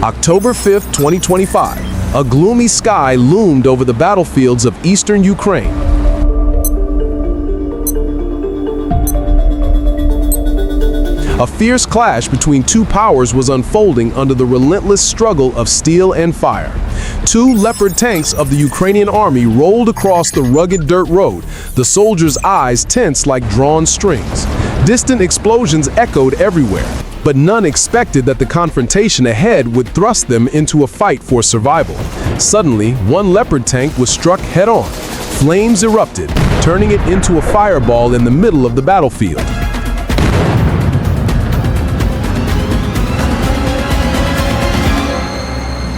October 5th, 2025, a gloomy sky loomed over the battlefields of eastern Ukraine. A fierce clash between two powers was unfolding under the relentless struggle of steel and fire. Two Leopard tanks of the Ukrainian army rolled across the rugged dirt road, the soldiers' eyes tense like drawn strings. Distant explosions echoed everywhere, but none expected that the confrontation ahead would thrust them into a fight for survival. Suddenly, one Leopard tank was struck head-on. Flames erupted, turning it into a fireball in the middle of the battlefield.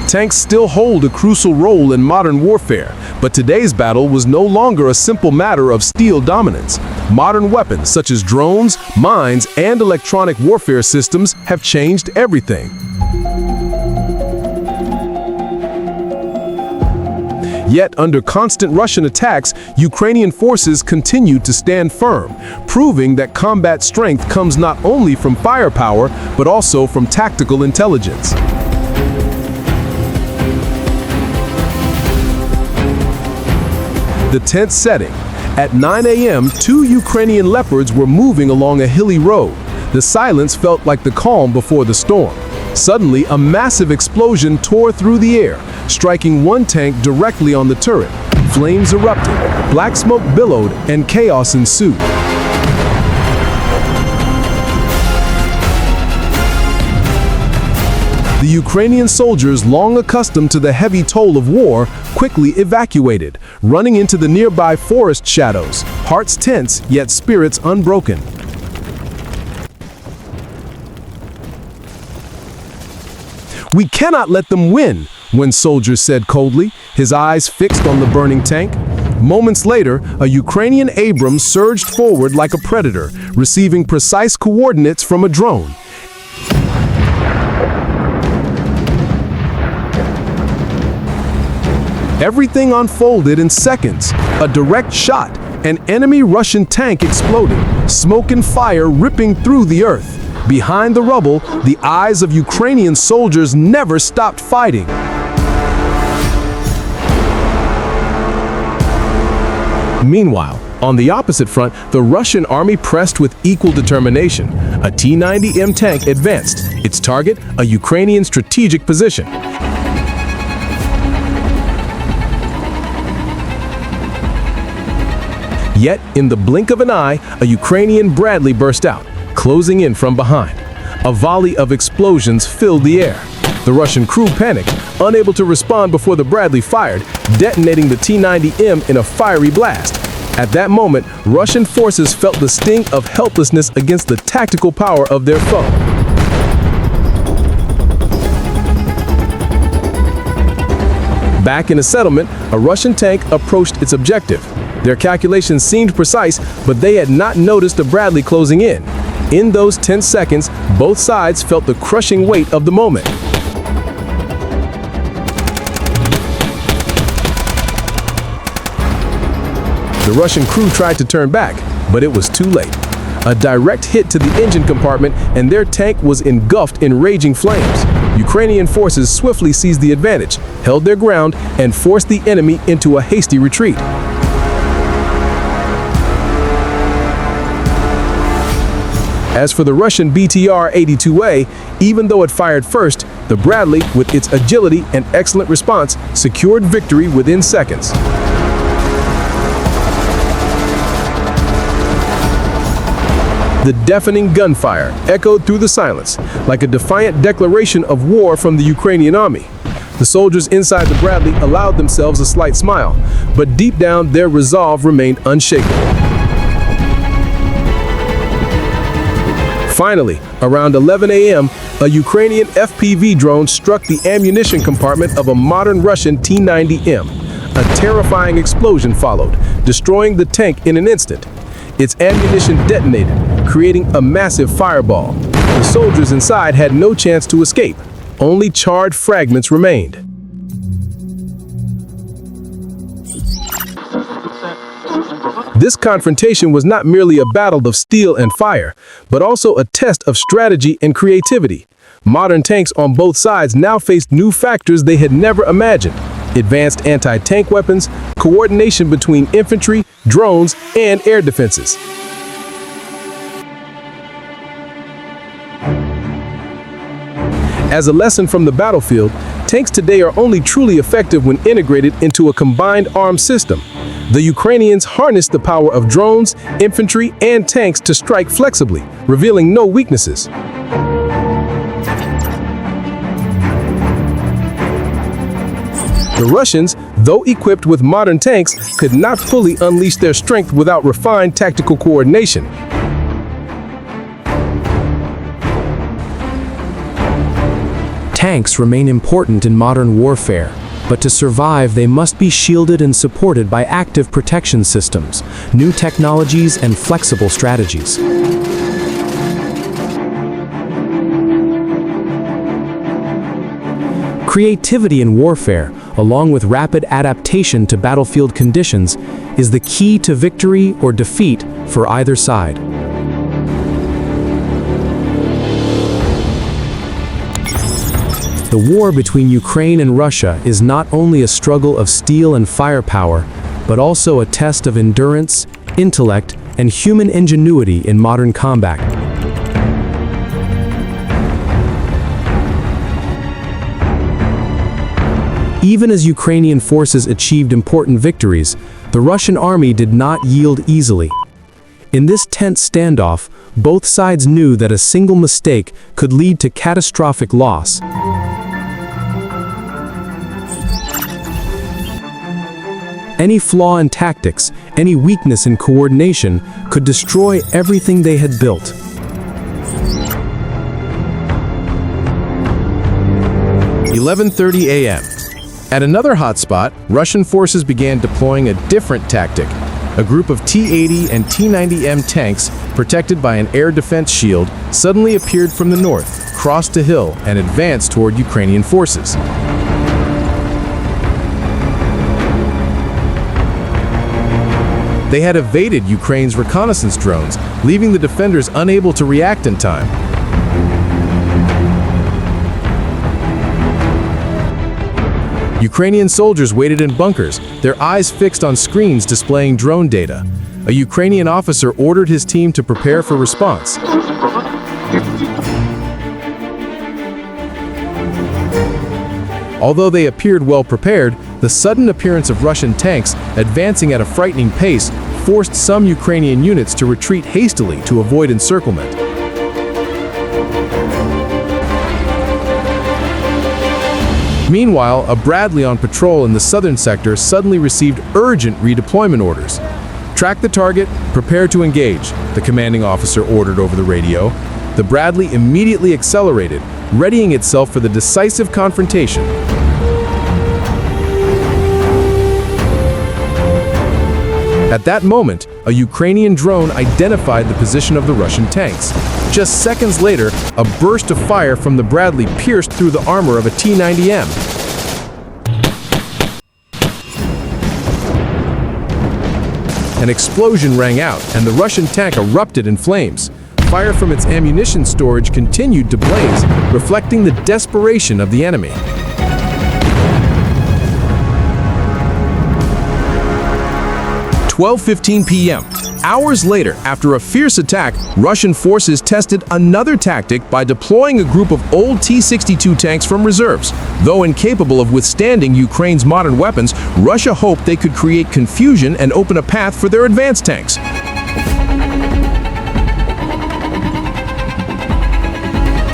Tanks still hold a crucial role in modern warfare, but today's battle was no longer a simple matter of steel dominance. Modern weapons such as drones, mines, and electronic warfare systems have changed everything. Yet, under constant Russian attacks, Ukrainian forces continued to stand firm, proving that combat strength comes not only from firepower, but also from tactical intelligence. The tense setting. At 9 a.m., two Ukrainian Leopards were moving along a hilly road. The silence felt like the calm before the storm. Suddenly, a massive explosion tore through the air, striking one tank directly on the turret. Flames erupted, black smoke billowed, and chaos ensued. The Ukrainian soldiers, long accustomed to the heavy toll of war, quickly evacuated, running into the nearby forest shadows, hearts tense yet spirits unbroken. "We cannot let them win," one soldier said coldly, his eyes fixed on the burning tank. Moments later, a Ukrainian Abrams surged forward like a predator, receiving precise coordinates from a drone. Everything unfolded in seconds. A direct shot, an enemy Russian tank exploded, smoke and fire ripping through the earth. Behind the rubble, the eyes of Ukrainian soldiers never stopped fighting. Meanwhile, on the opposite front, the Russian army pressed with equal determination. A T-90M tank advanced, its target a Ukrainian strategic position. Yet, in the blink of an eye, a Ukrainian Bradley burst out, closing in from behind. A volley of explosions filled the air. The Russian crew panicked, unable to respond before the Bradley fired, detonating the T-90M in a fiery blast. At that moment, Russian forces felt the sting of helplessness against the tactical power of their foe. Back in a settlement, a Russian tank approached its objective. Their calculations seemed precise, but they had not noticed a Bradley closing in. In those 10 seconds, both sides felt the crushing weight of the moment. The Russian crew tried to turn back, but it was too late. A direct hit to the engine compartment, and their tank was engulfed in raging flames. Ukrainian forces swiftly seized the advantage, held their ground, and forced the enemy into a hasty retreat. As for the Russian BTR-82A, even though it fired first, the Bradley, with its agility and excellent response, secured victory within seconds. The deafening gunfire echoed through the silence, like a defiant declaration of war from the Ukrainian army. The soldiers inside the Bradley allowed themselves a slight smile, but deep down their resolve remained unshakable. Finally, around 11 a.m., a Ukrainian FPV drone struck the ammunition compartment of a modern Russian T-90M. A terrifying explosion followed, destroying the tank in an instant. Its ammunition detonated, creating a massive fireball. The soldiers inside had no chance to escape. Only charred fragments remained. This confrontation was not merely a battle of steel and fire, but also a test of strategy and creativity. Modern tanks on both sides now faced new factors they had never imagined: advanced anti-tank weapons, coordination between infantry, drones, and air defenses. As a lesson from the battlefield, tanks today are only truly effective when integrated into a combined armed system. The Ukrainians harnessed the power of drones, infantry, and tanks to strike flexibly, revealing no weaknesses. The Russians, though equipped with modern tanks, could not fully unleash their strength without refined tactical coordination. Tanks remain important in modern warfare, but to survive they must be shielded and supported by active protection systems, new technologies, and flexible strategies. Creativity in warfare, along with rapid adaptation to battlefield conditions, is the key to victory or defeat for either side. The war between Ukraine and Russia is not only a struggle of steel and firepower, but also a test of endurance, intellect, and human ingenuity in modern combat. Even as Ukrainian forces achieved important victories, the Russian army did not yield easily. In this tense standoff, both sides knew that a single mistake could lead to catastrophic loss. Any flaw in tactics, any weakness in coordination could destroy everything they had built. "11:30 a.m. At another hotspot, Russian forces began deploying a different tactic. A group of T-80 and T-90M tanks, protected by an air defense shield, suddenly appeared from the north, crossed a hill, and advanced toward Ukrainian forces. They had evaded Ukraine's reconnaissance drones, leaving the defenders unable to react in time. Ukrainian soldiers waited in bunkers, their eyes fixed on screens displaying drone data. A Ukrainian officer ordered his team to prepare for response. Although they appeared well prepared, the sudden appearance of Russian tanks advancing at a frightening pace forced some Ukrainian units to retreat hastily to avoid encirclement. Meanwhile, a Bradley on patrol in the southern sector suddenly received urgent redeployment orders. "Track the target, prepare to engage," the commanding officer ordered over the radio. The Bradley immediately accelerated, readying itself for the decisive confrontation. At that moment, a Ukrainian drone identified the position of the Russian tanks. Just seconds later, a burst of fire from the Bradley pierced through the armor of a T-90M. An explosion rang out, and the Russian tank erupted in flames. Fire from its ammunition storage continued to blaze, reflecting the desperation of the enemy. "12:15 p.m. Hours later, after a fierce attack, Russian forces tested another tactic by deploying a group of old T-62 tanks from reserves. Though incapable of withstanding Ukraine's modern weapons, Russia hoped they could create confusion and open a path for their advanced tanks.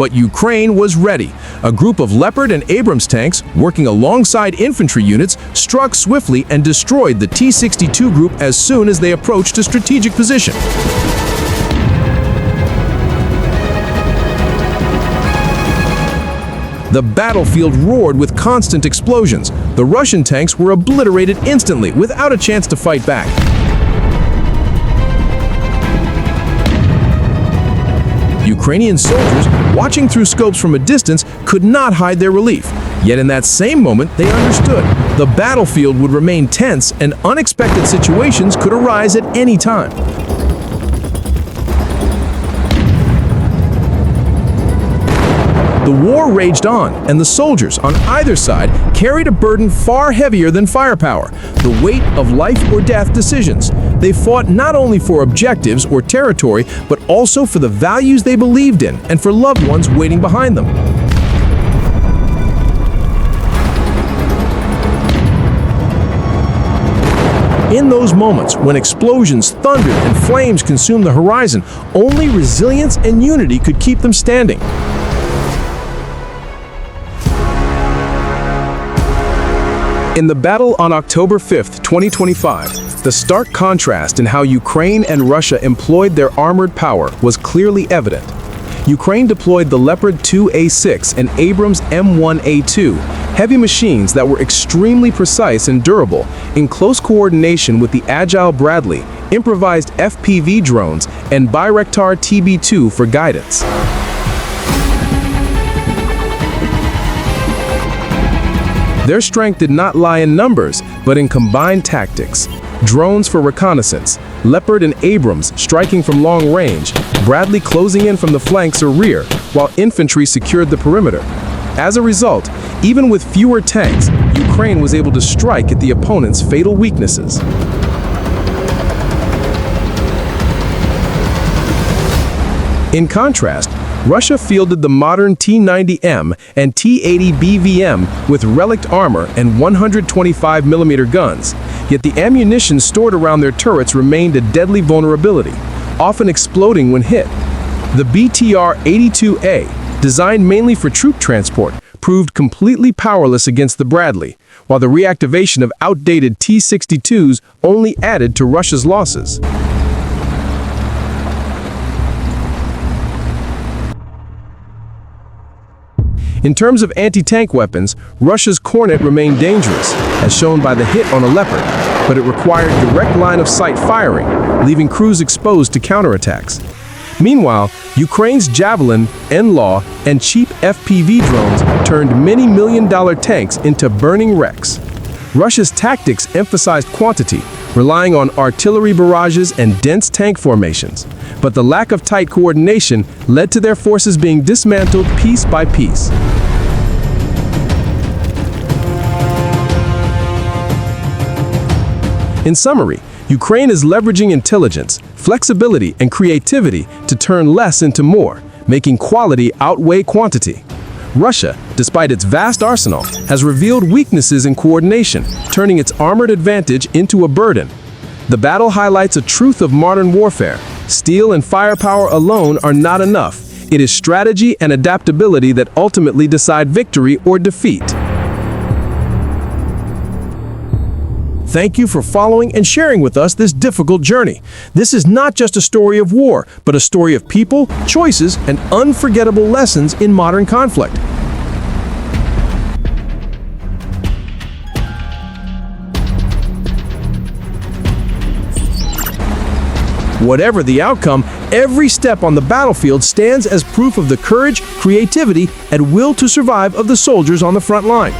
But Ukraine was ready. A group of Leopard and Abrams tanks, working alongside infantry units, struck swiftly and destroyed the T-62 group as soon as they approached a strategic position. The battlefield roared with constant explosions. The Russian tanks were obliterated instantly, without a chance to fight back. Ukrainian soldiers, watching through scopes from a distance, could not hide their relief. Yet in that same moment, they understood. The battlefield would remain tense and unexpected situations could arise at any time. The war raged on, and the soldiers on either side carried a burden far heavier than firepower, the weight of life or death decisions. They fought not only for objectives or territory, but also for the values they believed in and for loved ones waiting behind them. In those moments, when explosions thundered and flames consumed the horizon, only resilience and unity could keep them standing. In the battle on October 5, 2025, the stark contrast in how Ukraine and Russia employed their armored power was clearly evident. Ukraine deployed the Leopard 2A6 and Abrams M1A2, heavy machines that were extremely precise and durable, in close coordination with the agile Bradley, improvised FPV drones, and Bayraktar TB2 for guidance. Their strength did not lie in numbers, but in combined tactics. Drones for reconnaissance, Leopard and Abrams striking from long range, Bradley closing in from the flanks or rear, while infantry secured the perimeter. As a result, even with fewer tanks, Ukraine was able to strike at the opponent's fatal weaknesses. In contrast, Russia fielded the modern T-90M and T-80 BVM with relict armor and 125mm guns, yet the ammunition stored around their turrets remained a deadly vulnerability, often exploding when hit. The BTR-82A, designed mainly for troop transport, proved completely powerless against the Bradley, while the reactivation of outdated T-62s only added to Russia's losses. In terms of anti-tank weapons, Russia's Kornet remained dangerous, as shown by the hit on a Leopard, but it required direct line-of-sight firing, leaving crews exposed to counterattacks. Meanwhile, Ukraine's Javelin, NLAW, and cheap FPV drones turned many million-dollar tanks into burning wrecks. Russia's tactics emphasized quantity, relying on artillery barrages and dense tank formations, but the lack of tight coordination led to their forces being dismantled piece by piece. In summary, Ukraine is leveraging intelligence, flexibility, and creativity to turn less into more, making quality outweigh quantity. Russia, despite its vast arsenal, has revealed weaknesses in coordination, turning its armored advantage into a burden. The battle highlights a truth of modern warfare. Steel and firepower alone are not enough. It is strategy and adaptability that ultimately decide victory or defeat. Thank you for following and sharing with us this difficult journey. This is not just a story of war, but a story of people, choices, and unforgettable lessons in modern conflict. Whatever the outcome, every step on the battlefield stands as proof of the courage, creativity, and will to survive of the soldiers on the front line.